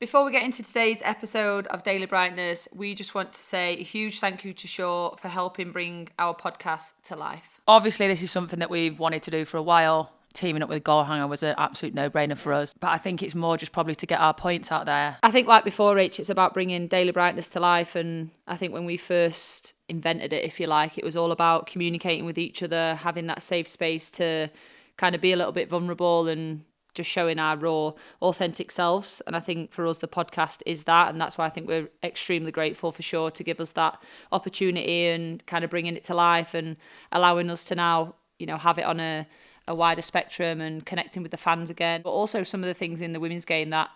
Before we get into today's episode of Daily Brightness, we just want to say a huge thank you to Shaw for helping bring our podcast to life. Obviously, this is something that we've wanted to do for a while. Teaming up with Goalhanger was an absolute no-brainer for us. But I think it's more just probably to get our points out there. I think like before, Rach, it's about bringing Daily Brightness to life. And I think when we first invented it, if you like, it was all about communicating with each other, having that safe space to kind of be a little bit vulnerable and just showing our raw, authentic selves. And I think for us, the podcast is that. And that's why I think we're extremely grateful for Shaw to give us that opportunity and kind of bringing it to life and allowing us to now, you know, have it on a wider spectrum and connecting with the fans again. But also some of the things in the women's game that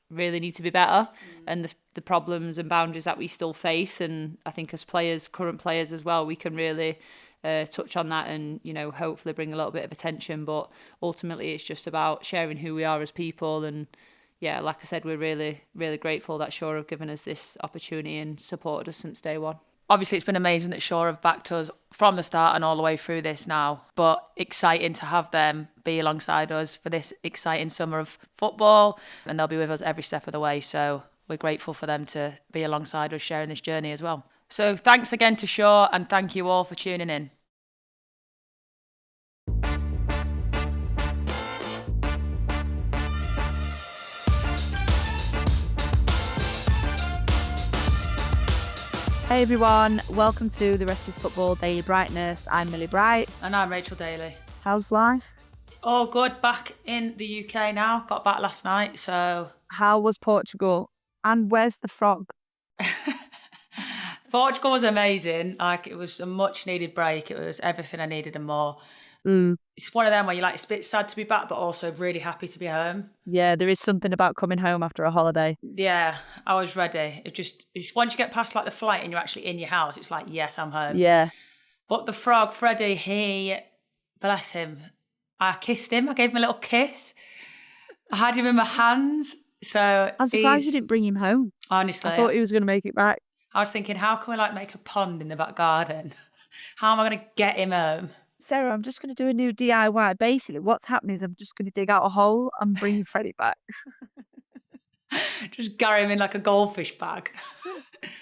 really need to be better and the problems and boundaries that we still face. And I think as players, current players as well, we can really touch on that and, you know, hopefully bring a little bit of attention. But ultimately it's just about sharing who we are as people. And yeah, like I said, we're really, really grateful that Shaw have given us this opportunity and supported us since day one. Obviously, it's been amazing that Shaw have backed us from the start and all the way through this now. But exciting to have them be alongside us for this exciting summer of football. And they'll be with us every step of the way. So we're grateful for them to be alongside us sharing this journey as well. So thanks again to Shaw and thank you all for tuning in. Hey everyone, welcome to the Rest is Football Daily Brightness. I'm Millie Bright. And I'm Rachel Daly. How's life? Oh, good. Back in the UK now. Got back last night, so... How was Portugal? And where's the frog? Portugal was amazing. Like, it was a much needed break. It was everything I needed and more. It's one of them where you're like, it's a bit sad to be back, but also really happy to be home. Yeah, there is something about coming home after a holiday. Yeah, I was ready. It's once you get past like the flight and you're actually in your house, it's like, yes, I'm home. Yeah. But the frog, Freddie, he, bless him, I kissed him. I gave him a little kiss. I had him in my hands. So I'm surprised you didn't bring him home. Honestly. I thought he was going to make it back. I was thinking, how can we like make a pond in the back garden? How am I going to get him home? Sarah, I'm just going to do a new DIY. Basically, what's happening is I'm just going to dig out a hole and bring Freddie back. Just carry him in like a goldfish bag.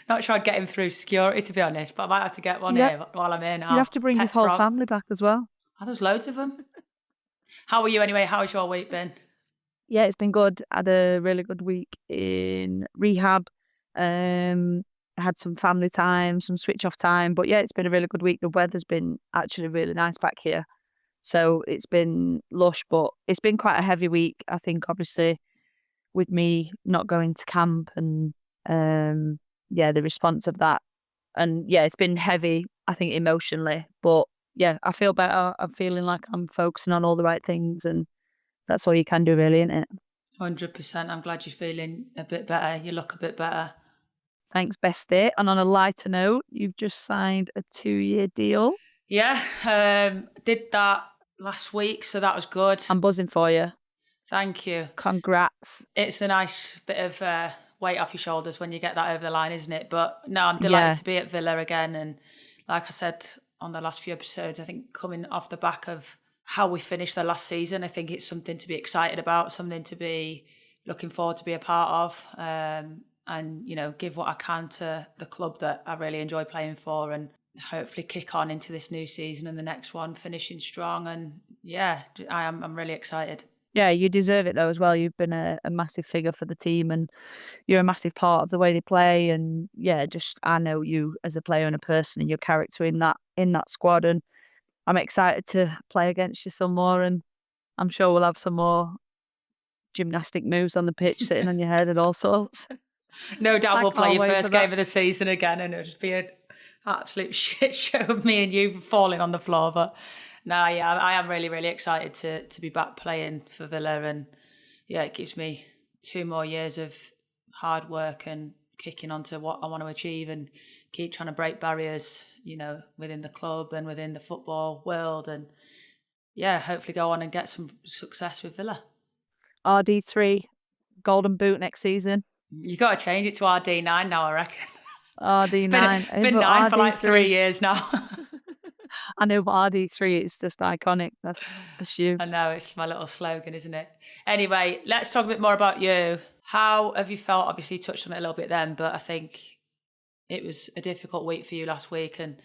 Not sure I'd get him through security, to be honest, but I might have to get one here while I'm here now. You'd have to bring his whole family back as well. Oh, there's loads of them. How are you anyway? How's your week been? Yeah, it's been good. I had a really good week in rehab. I had some family time, some switch off time. But yeah, it's been a really good week. The weather's been actually really nice back here. So it's been lush, but it's been quite a heavy week. I think obviously with me not going to camp and the response of that. And yeah, it's been heavy, I think, emotionally. But yeah, I feel better. I'm feeling like I'm focusing on all the right things and that's all you can do really, isn't it? 100%. I'm glad you're feeling a bit better. You look a bit better. Thanks, bestie. And on a lighter note, you've just signed a 2-year deal. Yeah, did that last week, so that was good. I'm buzzing for you. Thank you. Congrats. It's a nice bit of weight off your shoulders when you get that over the line, isn't it? But no, I'm delighted to be at Villa again. And like I said on the last few episodes, I think coming off the back of how we finished the last season, I think it's something to be excited about, something to be looking forward to be a part of. And, you know, give what I can to the club that I really enjoy playing for and hopefully kick on into this new season and the next one, finishing strong. And yeah, I'm really excited. Yeah, you deserve it though as well. You've been a massive figure for the team and you're a massive part of the way they play. And yeah, just I know you as a player and a person and your character in that squad. And I'm excited to play against you some more. And I'm sure we'll have some more gymnastic moves on the pitch sitting on your head and all sorts. No doubt we'll play your first game of the season again and it'll just be an absolute shit show of me and you falling on the floor. But no, yeah, I am really, really excited to be back playing for Villa. And yeah, it gives me 2 more years of hard work and kicking on to what I want to achieve and keep trying to break barriers, you know, within the club and within the football world. And yeah, hopefully go on and get some success with Villa. RD3, golden boot next season. You got to change it to RD9 now, I reckon. RD9. It's been 9 for like 3 years now. I know, but RD3 is just iconic. That's you. I know, it's my little slogan, isn't it? Anyway, let's talk a bit more about you. How have you felt? Obviously, you touched on it a little bit then, but I think it was a difficult week for you last week, and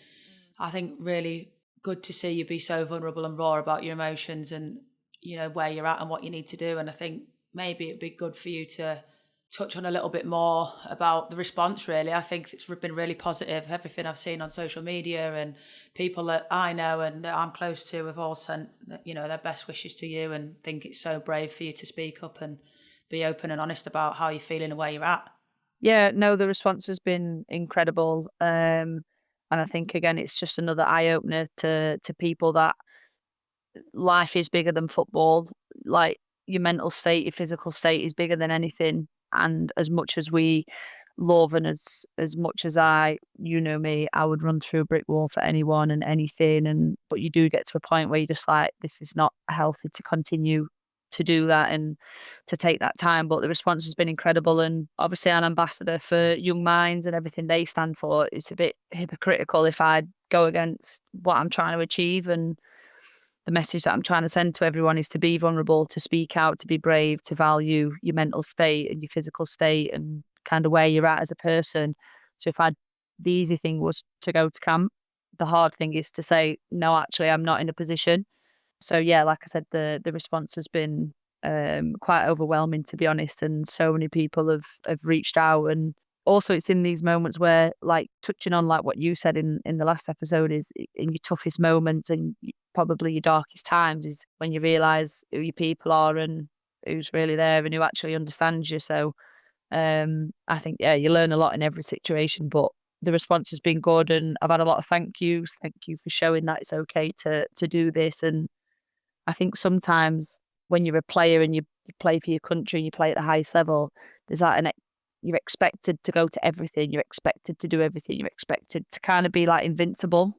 I think really good to see you be so vulnerable and raw about your emotions and, you know, where you're at and what you need to do. And I think maybe it'd be good for you to touch on a little bit more about the response, really. I think it's been really positive. Everything I've seen on social media and people that I know and that I'm close to have all sent, you know, their best wishes to you, and think it's so brave for you to speak up and be open and honest about how you're feeling and where you're at. Yeah, no, the response has been incredible. And I think again, it's just another eye opener to people that life is bigger than football. Like your mental state, your physical state is bigger than anything. And as much as we love and as much as you know me, I would run through a brick wall for anyone and anything. And but you do get to a point where you're just like, this is not healthy to continue to do that and to take that time. But the response has been incredible, and obviously an ambassador for Young Minds and everything they stand for. It's a bit hypocritical if I go against what I'm trying to achieve, and the message that I'm trying to send to everyone is to be vulnerable, to speak out, to be brave, to value your mental state and your physical state and kind of where you're at as a person. So the easy thing was to go to camp. The hard thing is to say, no, actually, I'm not in a position. So yeah, like I said, the response has been quite overwhelming, to be honest, and so many people have reached out. And also it's in these moments where, like, touching on like what you said in the last episode, is in your toughest moments and probably your darkest times is when you realise who your people are and who's really there and who actually understands you. So I think, yeah, you learn a lot in every situation, but the response has been good, and I've had a lot of thank yous. Thank you for showing that it's okay to do this. And I think sometimes when you're a player and you play for your country and you play at the highest level, there's that you're expected to go to everything. You're expected to do everything. You're expected to kind of be like invincible.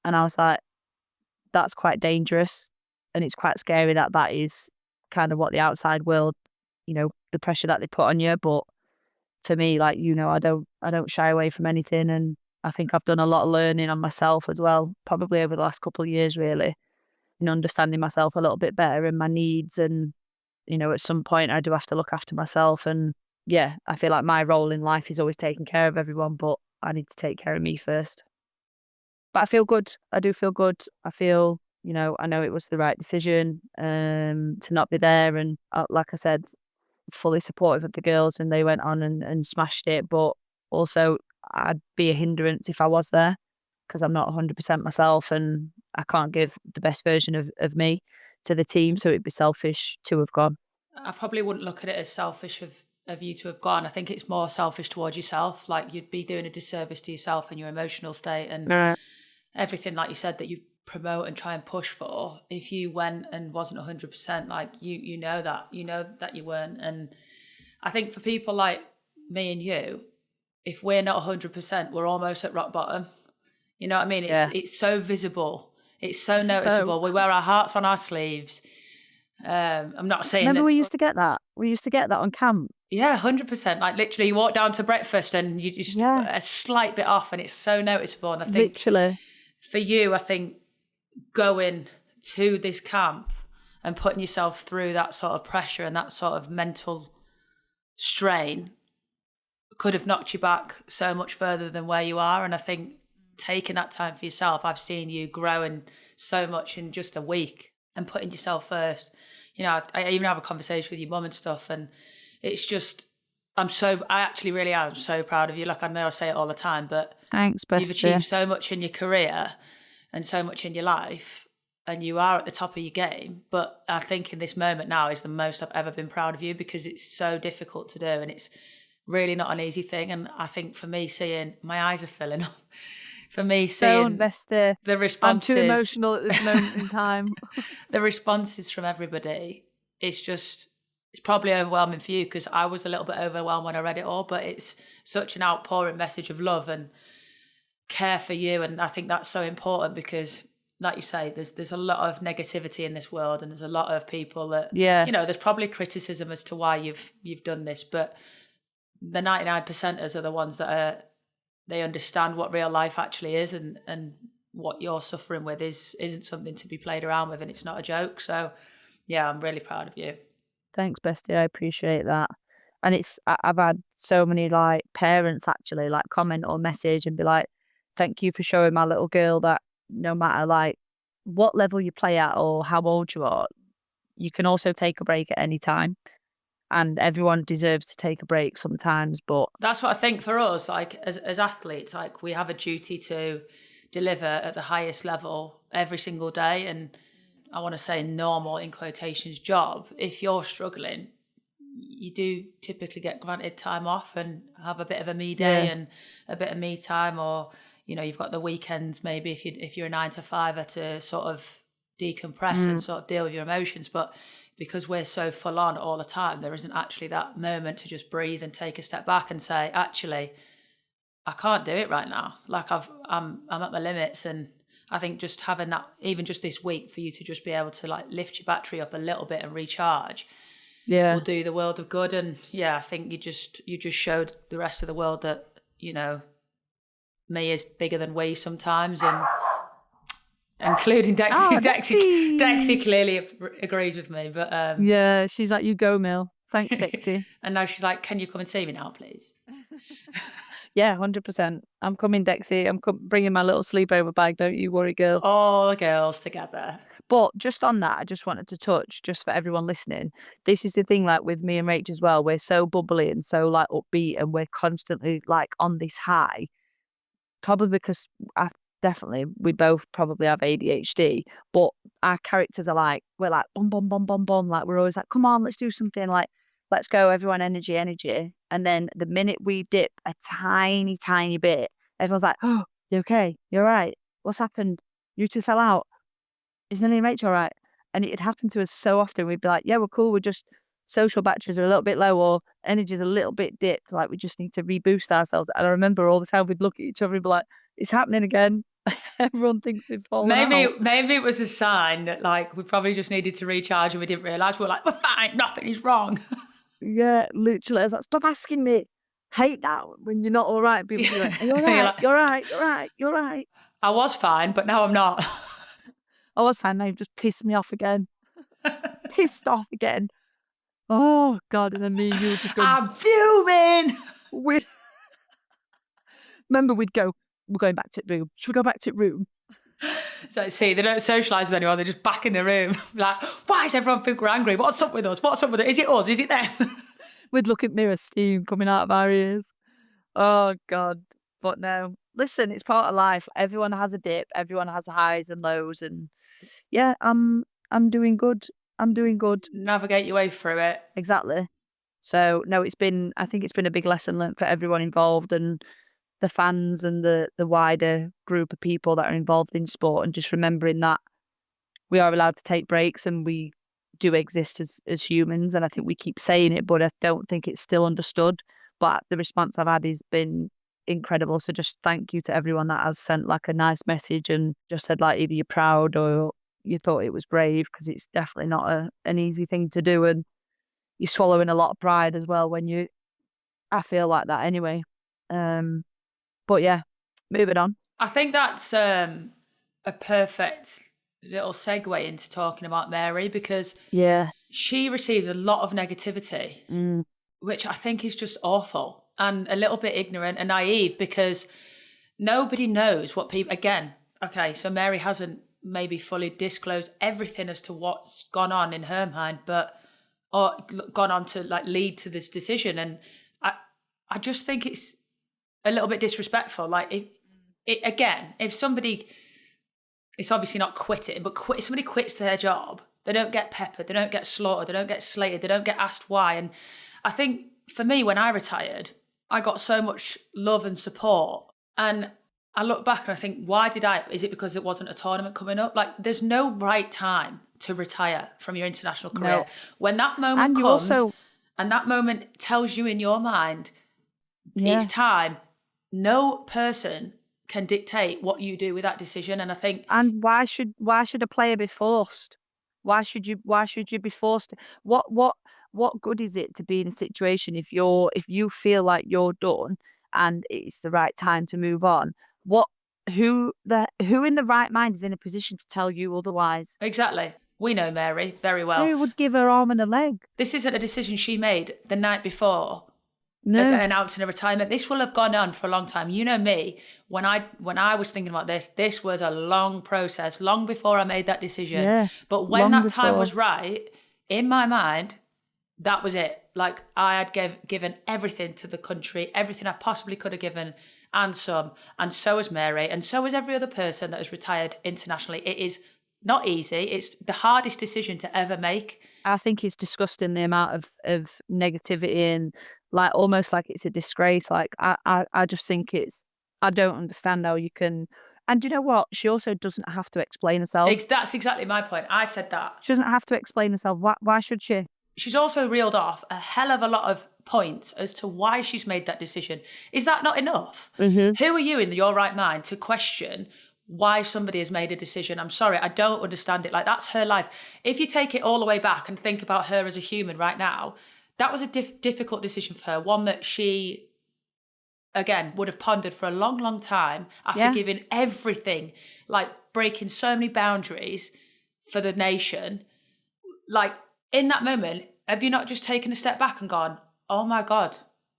And I was like, that's quite dangerous. And it's quite scary that is kind of what the outside world, you know, the pressure that they put on you. But for me, like, you know, I don't shy away from anything. And I think I've done a lot of learning on myself as well, probably over the last couple of years, really, and understanding myself a little bit better and my needs. And, you know, at some point I do have to look after myself. And yeah, I feel like my role in life is always taking care of everyone, but I need to take care of me first. But I feel good. I do feel good. I feel, you know, I know it was the right decision to not be there. And like I said, fully supportive of the girls, and they went on and smashed it. But also I'd be a hindrance if I was there, because I'm not 100% myself and I can't give the best version of me to the team. So it'd be selfish to have gone. I probably wouldn't look at it as selfish of you to have gone. I think it's more selfish towards yourself. Like, you'd be doing a disservice to yourself and your emotional state and everything, like you said, that you promote and try and push for. If you went and wasn't 100%, like, you know that you weren't. And I think for people like me and you, if we're not 100%, we're almost at rock bottom. You know what I mean? It's so visible. It's so noticeable. We wear our hearts on our sleeves. I'm not saying. Remember, we used to get that. We used to get that on camp. Yeah, 100%. Like, literally, you walk down to breakfast and you just a slight bit off, and it's so noticeable. And I think, literally, for you, I think going to this camp and putting yourself through that sort of pressure and that sort of mental strain could have knocked you back so much further than where you are. And I think taking that time for yourself, I've seen you growing so much in just a week and putting yourself first. You know, I even have a conversation with your mum and stuff, and it's just, I actually really am so proud of you. Like, I know I say it all the time, but thanks, bestie. You've achieved so much in your career and so much in your life, and you are at the top of your game. But I think in this moment now is the most I've ever been proud of you, because it's so difficult to do and it's really not an easy thing. And I think for me, seeing my eyes are filling up, for me seeing the responses. I'm too emotional at this moment in time. The responses from everybody, it's probably overwhelming for you, because I was a little bit overwhelmed when I read it all, but it's such an outpouring message of love and care for you. And I think that's so important, because, like you say, there's a lot of negativity in this world, and there's a lot of people that, you know, there's probably criticism as to why you've done this, but the 99%ers are the ones that they understand what real life actually is, and what you're suffering with isn't something to be played around with, and it's not a joke. So yeah, I'm really proud of you. Thanks, bestie. I appreciate that. And I've had so many like parents actually like comment or message and be like, thank you for showing my little girl that no matter like what level you play at or how old you are, you can also take a break at any time. And everyone deserves to take a break sometimes, but that's what I think for us, like as athletes, like we have a duty to deliver at the highest level every single day. And I want to say normal in quotations job. If you're struggling, you do typically get granted time off and have a bit of a me day and a bit of me time, or you've got the weekends maybe if you're a 9 to 5er to sort of decompress and sort of deal with your emotions. But because we're so full on all the time, there isn't actually that moment to just breathe and take a step back and say, actually, I can't do it right now. Like I'm at my limits. And I think just having that, even just this week, for you to just be able to like lift your battery up a little bit and recharge, will do the world of good. And I think you just showed the rest of the world that me is bigger than we sometimes, and including Dexy. Oh, Dexy clearly agrees with me, but yeah, she's like, you go, Mill. Thanks, Dexy. And now she's like, can you come and see me now, please? Yeah, 100%. I'm coming, Dexy. I'm bringing my little sleepover bag. Don't you worry, girl. All the girls together. But just on that, I just wanted to touch, just for everyone listening, this is the thing, like with me and Rach as well, we're so bubbly and so like upbeat and we're constantly like on this high, probably because we both probably have ADHD, but our characters are like, we're like, bum, bum, bum, bum, bum, like we're always like, come on, let's do something, like, let's go, everyone, energy, energy. And then the minute we dip a tiny, tiny bit, everyone's like, oh, you okay? You're right. What's happened? You two fell out. Is Millie and Rach all right? And it'd happen to us so often. We'd be like, yeah, we're cool. We're just social batteries are a little bit low or energy's a little bit dipped. Like we just need to reboost ourselves. And I remember all the time we'd look at each other and be like, it's happening again. Everyone thinks we've fallen out. Maybe it was a sign that like we probably just needed to recharge and we didn't realise. We're like, we're fine, nothing is wrong. Yeah, literally. I was like, stop asking me. Hate that when you're not all right. People be like, you're right, like, you're right, you're right, you're right. I was fine, but now I'm not. I was fine. Now you've just pissed me off again. Pissed off again. Oh, God. And then me and you were just going, I'm fuming. Remember, we'd go, we're going back to the room. Should we go back to the room? So see, they don't socialise with anyone. They're just back in the room. Like, why does everyone think we're angry? What's up with us? What's up with it? Is it us? Is it them? We'd look at mirror steam coming out of our ears. Oh, God. But no, listen, it's part of life. Everyone has a dip. Everyone has highs and lows. And yeah, I'm doing good. I'm doing good. Navigate your way through it. Exactly. So no, I think it's been a big lesson learned for everyone involved and the fans and the wider group of people that are involved in sport, and just remembering that we are allowed to take breaks and we do exist as humans. And I think we keep saying it, but I don't think it's still understood. But the response I've had has been incredible. So just thank you to everyone that has sent like a nice message and just said like either you're proud or you thought it was brave, because it's definitely not an easy thing to do, and you're swallowing a lot of pride as well when I feel like that anyway. But yeah, moving on. I think that's a perfect little segue into talking about Mary, because she received a lot of negativity, which I think is just awful and a little bit ignorant and naive, because nobody knows what people, again, okay, so Mary hasn't maybe fully disclosed everything as to what's gone on in her mind, or gone on to like lead to this decision. And I just think it's a little bit disrespectful. Like if somebody, it's obviously not quitting, but if somebody quits their job, they don't get peppered, they don't get slaughtered, they don't get slated, they don't get asked why. And I think for me, when I retired, I got so much love and support. And I look back and I think, why did I? Is it because it wasn't a tournament coming up? Like, there's no right time to retire from your international career. No. When that moment comes, and that moment tells you in your mind, it's time, no person can dictate what you do with that decision. And I think, and why should a player be forced? Why should you be forced? What good is it to be in a situation if you feel like you're done and it's the right time to move on? Who in the right mind is in a position to tell you otherwise? Exactly. We know Mary very well. Mary would give her arm and a leg. This isn't a decision she made the night before announcing her retirement. This will have gone on for a long time. You know me, when I was thinking about this was a long process, long before I made that decision. Yeah, but when that time was right, in my mind, that was it. Like, I had given everything to the country, everything I possibly could have given, and some. And so has Mary, and so has every other person that has retired internationally. It is not easy. It's the hardest decision to ever make. I think it's disgusting, the amount of negativity, and like almost like it's a disgrace. Like I just think I don't understand how you can. And you know what? She also doesn't have to explain herself. That's exactly my point. I said that. She doesn't have to explain herself. Why should she? She's also reeled off a hell of a lot of points as to why she's made that decision. Is that not enough? Mm-hmm. Who are you in your right mind to question why somebody has made a decision? I'm sorry, I don't understand it. Like, that's her life. If you take it all the way back and think about her as a human right now, that was a difficult decision for her. One that she, again, would have pondered for a long, long time after giving everything, like breaking so many boundaries for the nation. Like, in that moment, have you not just taken a step back and gone, oh my God,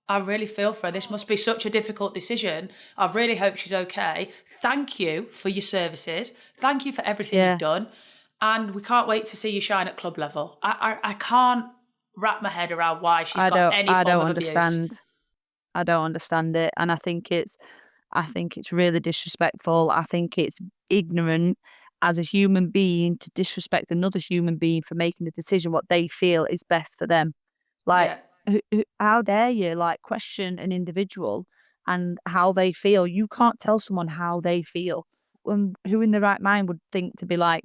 I really feel for her. This must be such a difficult decision. I really hope she's okay. Thank you for your services. Thank you for everything you've done. And we can't wait to see you shine at club level. I can't wrap my head around why she's got any form of abuse. I don't understand it. And I think it's really disrespectful. I think it's ignorant as a human being to disrespect another human being for making the decision what they feel is best for them. Like, how dare you, like, question an individual and how they feel? You can't tell someone how they feel. Who in their right mind would think to be like,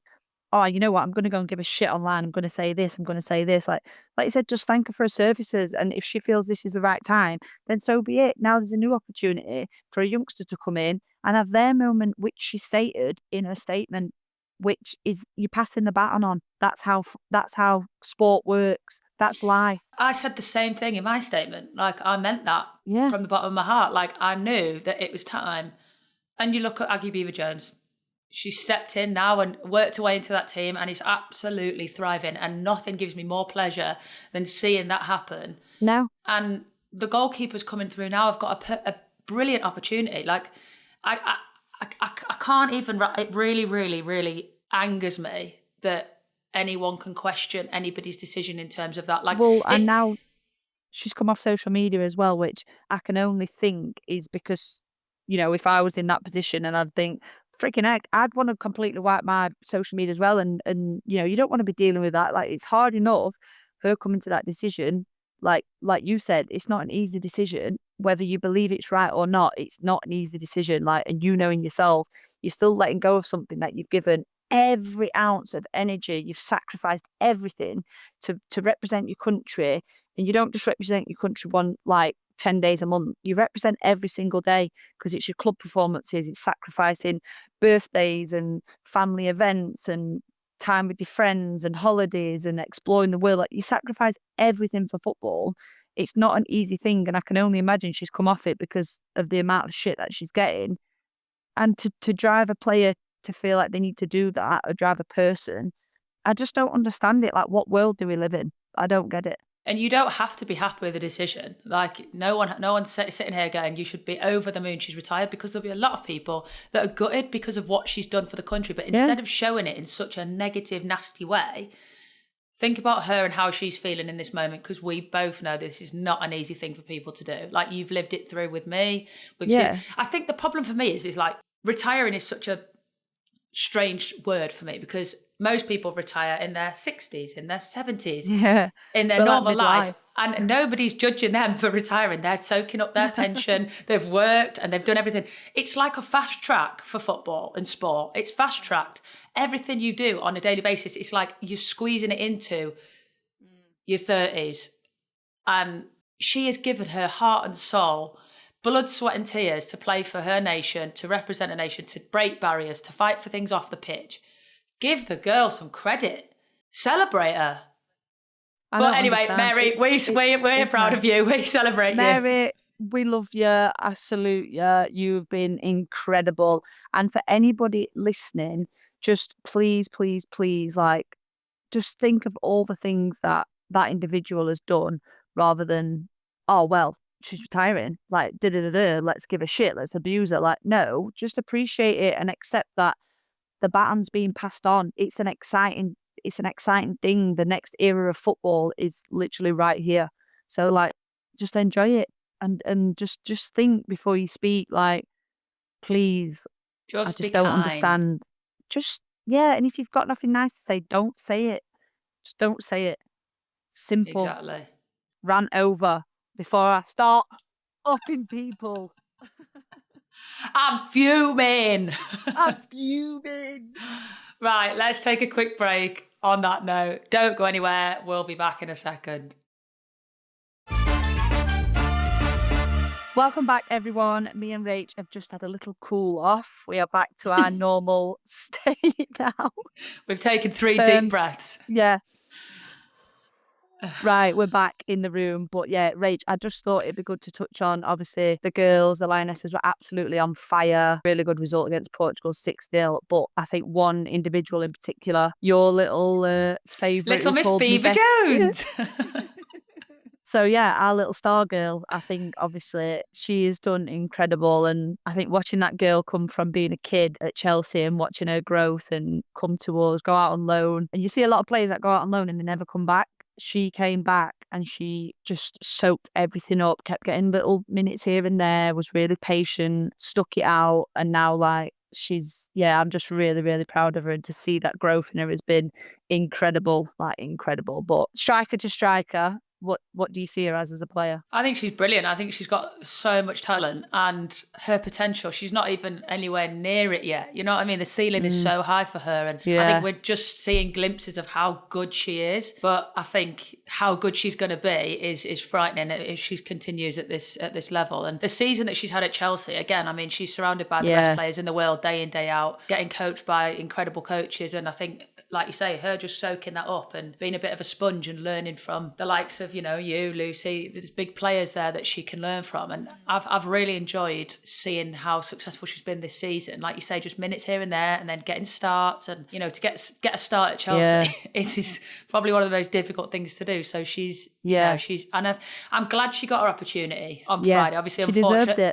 oh, you know what, I'm going to go and give a shit online. I'm going to say this. I'm going to say this. Like you said, just thank her for her services. And if she feels this is the right time, then so be it. Now there's a new opportunity for a youngster to come in and have their moment, which she stated in her statement, which is you're passing the baton on. That's how sport works. That's life. I said the same thing in my statement. Like, I meant that from the bottom of my heart. Like, I knew that it was time. And you look at Aggie Beever-Jones. She stepped in now and worked her way into that team and is absolutely thriving. And nothing gives me more pleasure than seeing that happen. No. And the goalkeepers coming through now have got a brilliant opportunity. Like, I can't even. It really, really, really angers me that anyone can question anybody's decision in terms of that. Like, and now she's come off social media as well, which I can only think is because, you know, if I was in that position and I'd think, freaking heck, I'd want to completely wipe my social media as well. And you know, you don't want to be dealing with that. Like, it's hard enough her coming to that decision. Like you said, it's not an easy decision. Whether you believe it's right or not, it's not an easy decision. Like, and you knowing yourself, you're still letting go of something that you've given every ounce of energy. You've sacrificed everything to represent your country. And you don't just represent your country 10 days a month. You represent every single day because it's your club performances. It's sacrificing birthdays and family events and time with your friends and holidays and exploring the world. Like, you sacrifice everything for football. It's not an easy thing, and I can only imagine she's come off it because of the amount of shit that she's getting. And to drive a player to feel like they need to do that, or drive a person, I just don't understand it. Like, what world do we live in? I don't get it. And you don't have to be happy with the decision. Like, no one's sitting here going, you should be over the moon she's retired, because there'll be a lot of people that are gutted because of what she's done for the country. But instead of showing it in such a negative, nasty way, think about her and how she's feeling in this moment, because we both know this is not an easy thing for people to do. Like, you've lived it through with me. I think the problem for me is like, retiring is such a strange word for me, because most people retire in their 60s, in their 70s, in their normal life. And nobody's judging them for retiring. They're soaking up their pension. They've worked and they've done everything. It's like a fast track for football and sport. It's fast tracked. Everything you do on a daily basis, it's like you're squeezing it into your 30s. And she has given her heart and soul, blood, sweat and tears to play for her nation, to represent a nation, to break barriers, to fight for things off the pitch. Give the girl some credit. Celebrate her. But anyway, Mary, we're proud of you. We celebrate you. Mary, we love you. I salute you. You've been incredible. And for anybody listening, just please, please, please, like, just think of all the things that that individual has done rather than, oh, well, she's retiring. Like, let's give a shit, let's abuse her. Like, no, just appreciate it and accept that the baton's being passed on. It's an exciting thing. The next era of football is literally right here. So like, just enjoy it and just think before you speak. Like, please, I Just be just don't kind. understand. Just, yeah, and if you've got nothing nice to say, don't say it. Just don't say it. Simple. Exactly. Rant over before I start upping people. I'm fuming. I'm fuming. Right, let's take a quick break on that note. Don't go anywhere. We'll be back in a second. Welcome back, everyone. Me and Rach have just had a little cool off. We are back to our normal state now. We've taken 3 deep breaths. Yeah. Right, we're back in the room. But yeah, Rach, I just thought it'd be good to touch on, obviously, the girls, the Lionesses were absolutely on fire. Really good result against Portugal, 6-0. But I think one individual in particular, your little favourite. Little Miss Beever-Jones. So yeah, our little star girl, I think obviously she has done incredible. And I think watching that girl come from being a kid at Chelsea and watching her growth and come to us, go out on loan. And you see a lot of players that go out on loan and they never come back. She came back and she just soaked everything up, kept getting little minutes here and there, was really patient, stuck it out. And now like I'm just really, really proud of her. And to see that growth in her has been incredible, like incredible. But striker to striker, what do you see her as a player? I think she's brilliant. I think she's got so much talent and her potential. She's not even anywhere near it yet. You know what I mean? The ceiling is so high for her. And I think we're just seeing glimpses of how good she is. But I think how good she's going to be is frightening if she continues at this level. And the season that she's had at Chelsea, again, I mean, she's surrounded by the best players in the world day in, day out, getting coached by incredible coaches. And I think, like you say, her just soaking that up and being a bit of a sponge and learning from the likes of, you, Lucy, there's big players there that she can learn from. And I've really enjoyed seeing how successful she's been this season. Like you say, just minutes here and there and then getting starts and, to get a start at Chelsea is probably one of the most difficult things to do. So she's, I'm glad she got her opportunity on Friday. Obviously,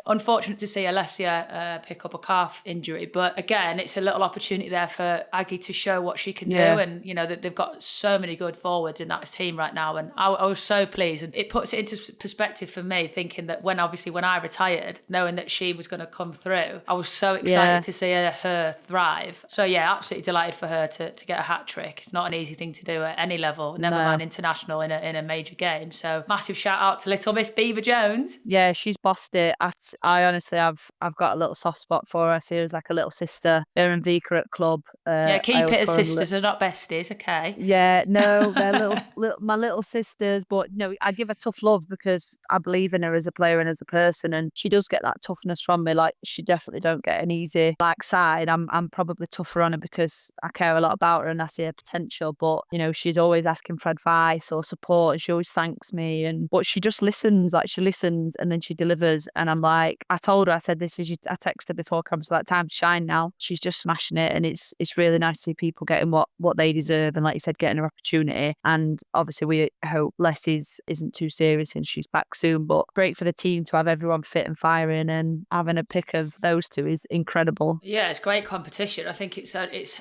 unfortunate to see Alessia pick up a calf injury. But again, it's a little opportunity there for Aggie to show what she can do. And, that they've got so many good forwards in that team right now. And I was so pleased. And it puts it into perspective for me, thinking that when I retired, knowing that she was going to come through, I was so excited to see her thrive. So, absolutely delighted for her to get a hat trick. It's not an easy thing to do at any level, never mind international in a major game. So massive shout out to little Miss Beever-Jones. Yeah, she's bossed it. I honestly, I've got a little soft spot for her. I see her as like a little sister. Her and Vika at club. Keep it as sisters, they're not besties, okay? Yeah, no, they're my little sisters. But no, I give her tough love because I believe in her as a player and as a person, and she does get that toughness from me. Like, she definitely don't get an easy side. I'm probably tougher on her because I care a lot about her and I see her potential. But she's always asking for advice or support, and she always thanks me. But she just listens. Like, she listens and then she delivers. And I'm like, I told her, I said, I texted her before, comes to that time to shine now. She's just smashing it, and it's really nice to see people getting what they deserve, and like you said, getting an opportunity. And obviously we hope Leslie's isn't too serious and she's back soon. But great for the team to have everyone fit and firing, and having a pick of those two is incredible. Yeah, it's great competition. I think it's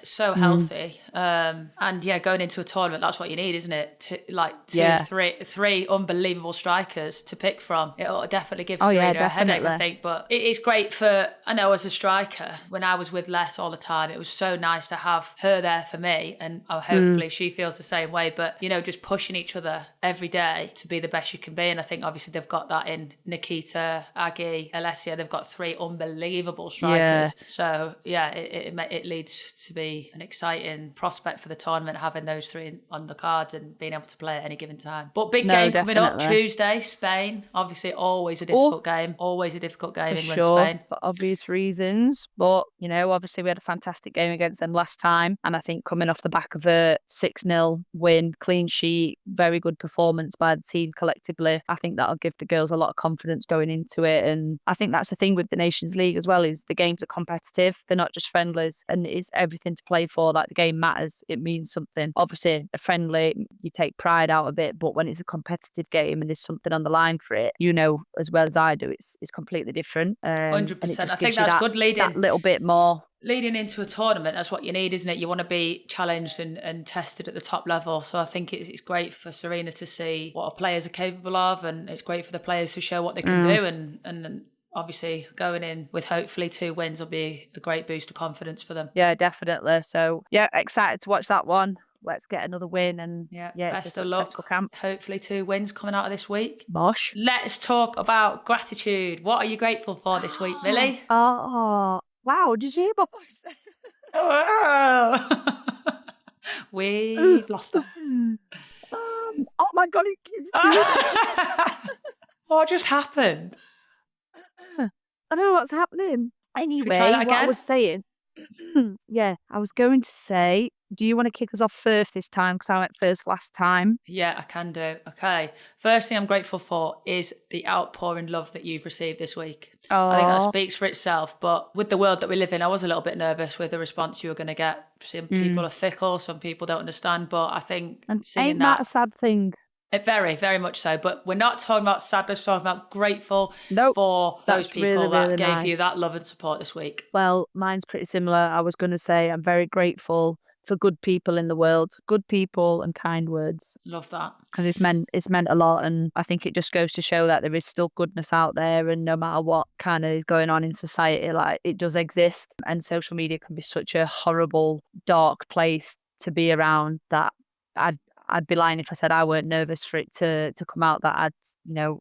so healthy. And going into a tournament, that's what you need, isn't it? Three unbelievable strikers to pick from. It'll definitely give Serena a headache, I think. But it is great I know as a striker, when I was with Les all the time, it was so nice to have her there for me, and hopefully she feels the same way. But just pushing each other every day to be the best you can be. And I think obviously they've got that in Nikita, Aggie, Alessia. They've got 3 unbelievable strikers. So it leads to be an exciting prospect for the tournament, having those 3 on the cards and being able to play at any given time. But big game coming up Tuesday, Spain. Obviously always a difficult game. Always a difficult game, England, Spain. For obvious reasons. But obviously we had a fantastic game against them last time, and I think coming coming off the back of a 6-0 win, clean sheet, very good performance by the team collectively. I think that'll give the girls a lot of confidence going into it. And I think that's the thing with the Nations League as well, is the games are competitive. They're not just friendlies, and it's everything to play for. Like, the game matters. It means something. Obviously, a friendly, you take pride out of it, but when it's a competitive game and there's something on the line for it, you know as well as I do, it's completely different. 100%. I think that's good leading. That little bit more. Leading into a tournament, that's what you need, isn't it? You want to be challenged and tested at the top level. So I think it's great for Serena to see what our players are capable of, and it's great for the players to show what they can do. And obviously going in with hopefully 2 wins will be a great boost of confidence for them. Yeah, definitely. So yeah, excited to watch that one. Let's get another win, and best it's a of successful luck. camp. Hopefully 2 wins coming out of this week. Bosh. Let's talk about gratitude. What are you grateful for this week, Millie? Oh, wow. Did you hear my voice? Oh. We've lost her. Oh my God, it keeps doing that. What just happened? I don't know what's happening. Anyway, try that what I again? was saying, I was going to say, do you want to kick us off first this time? Because I went first last time. Yeah, I can do. Okay. First thing I'm grateful for is the outpouring love that you've received this week. I think that speaks for itself. But with the world that we live in, I was a little bit nervous with the response you were going to get. Some people are fickle, some people don't understand. But I think Ain't that a sad thing? Very, very much so. But we're not talking about sadness, we're talking about grateful for those people really, that really gave you nice. that love and support this week. Well, mine's pretty similar. I was going to say I'm very grateful for good people in the world, good people and kind words. Love that. Because it's meant a lot, and I think it just goes to show that there is still goodness out there, and no matter what kind of is going on in society, like, it does exist. And social media can be such a horrible, dark place to be around that I'd be lying if I said I weren't nervous for it to come out, that I'd,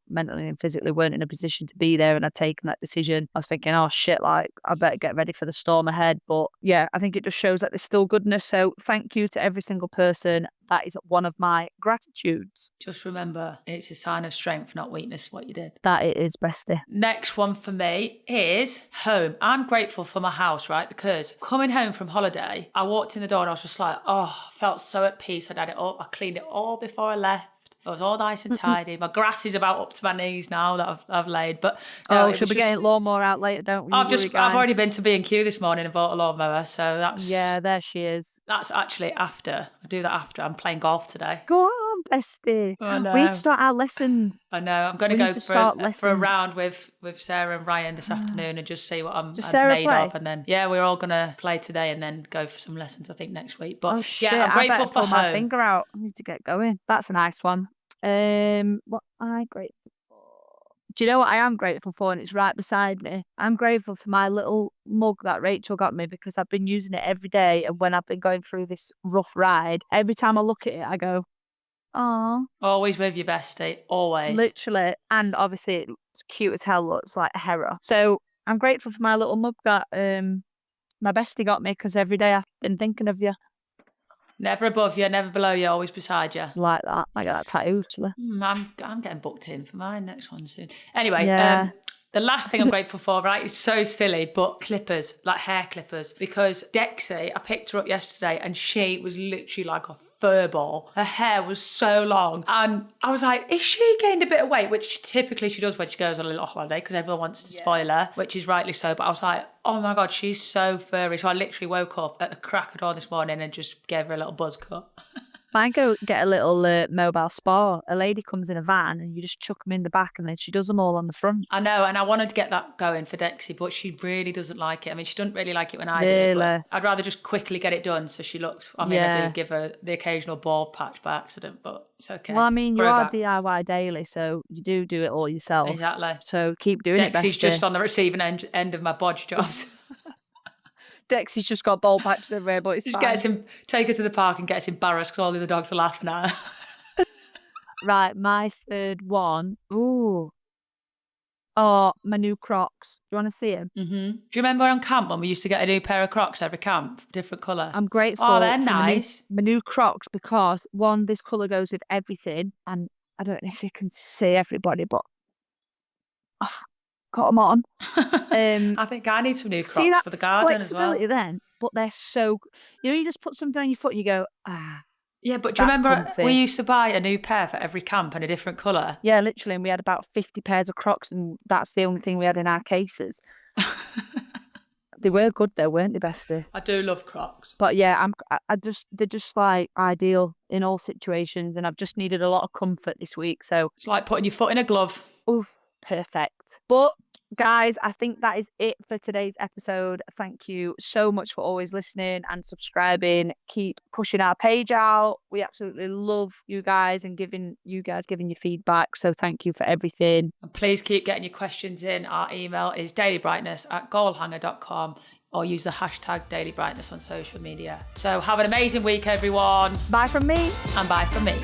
mentally and physically weren't in a position to be there and I'd taken that decision. I was thinking, oh shit, like, I better get ready for the storm ahead. But yeah, I think it just shows that there's still goodness. So thank you to every single person. That is one of my gratitudes. Just remember, it's a sign of strength, not weakness, what you did. That it is, bestie. Next one for me is home. I'm grateful for my house, right? Because coming home from holiday, I walked in the door and I was just like, oh, I felt so at peace. I'd had it all, I cleaned it all before I left. It was all nice and tidy. My grass is about up to my knees now that I've laid. But no, should we get a lawnmower out later? Don't we? I've already been to B&Q this morning and bought a lawnmower. So that's there she is. That's actually after. I do that after. I'm playing golf today. Go on, bestie. I know. We need to start our lessons. I know. I'm going to go for a round with Sarah and Ryan this afternoon and just see what I'm made of. And then we're all going to play today and then go for some lessons, I think, next week. But I'm grateful for home. My finger out. I need to get going. That's a nice one. What am I grateful for? Do you know what I am grateful for? And it's right beside me. I'm grateful for my little mug that Rachel got me, because I've been using it every day. And when I've been going through this rough ride, every time I look at it, I go, "Aw." Always with your bestie, always. Literally. And obviously it's cute as hell, looks like a hera. So I'm grateful for my little mug that my bestie got me, because every day I've been thinking of you. Never above you, never below you, always beside you. Like that. I got that tattoo, actually. I'm getting booked in for my next one soon. Anyway, the last thing I'm grateful for, right, is so silly, but clippers, like hair clippers. Because Dexy, I picked her up yesterday and she was literally like a fur ball. Her hair was so long. And I was like, is she gained a bit of weight? Which typically she does when she goes on a little holiday, because everyone wants to spoil her, which is rightly so. But I was like, oh my God, she's so furry. So I literally woke up at the crack of dawn this morning and just gave her a little buzz cut. Mine go get a little mobile spa. A lady comes in a van and you just chuck them in the back and then she does them all on the front. I know, and I wanted to get that going for Dexy, but she really doesn't like it. I mean, she doesn't really like it when I do it, but I'd rather just quickly get it done so she looks, I do give her the occasional bald patch by accident, but it's okay. Well, I mean, you are DIY daily, so you do it all yourself. Exactly. So keep doing it, Dexy's just on the receiving end of my bodge jobs. Dexy's just got bald patches everywhere, but it's just fine. Gets him, take her to the park and gets embarrassed because all the other dogs are laughing at her. Right, my third one. Ooh. Oh, my new Crocs. Do you want to see them? Mm-hmm. Do you remember on camp when we used to get a new pair of Crocs every camp, different colour? I'm grateful. Oh, they're nice. My new Crocs, because one, this colour goes with everything, and I don't know if you can see everybody, but I've got them on. I think I need some new Crocs for the garden as well. Then but they're so, you just put something on your foot and you go, Yeah, but do you that's remember comfy. we used to buy a new pair for every camp and a different colour? Yeah, literally. And we had about 50 pairs of Crocs, and that's the only thing we had in our cases. They were good though, weren't they, Bestie? I do love Crocs. But yeah, they're just like ideal in all situations, and I've just needed a lot of comfort this week. So It's like putting your foot in a glove. oh, perfect. But guys, I think that is it for today's episode. Thank you so much for always listening and subscribing. Keep pushing our page out. We absolutely love you guys and giving your feedback. So thank you for everything. And please keep getting your questions in. Our email is dailybrightness@goalhanger.com, or use the hashtag dailybrightness on social media. So have an amazing week, everyone. Bye from me. And bye from me.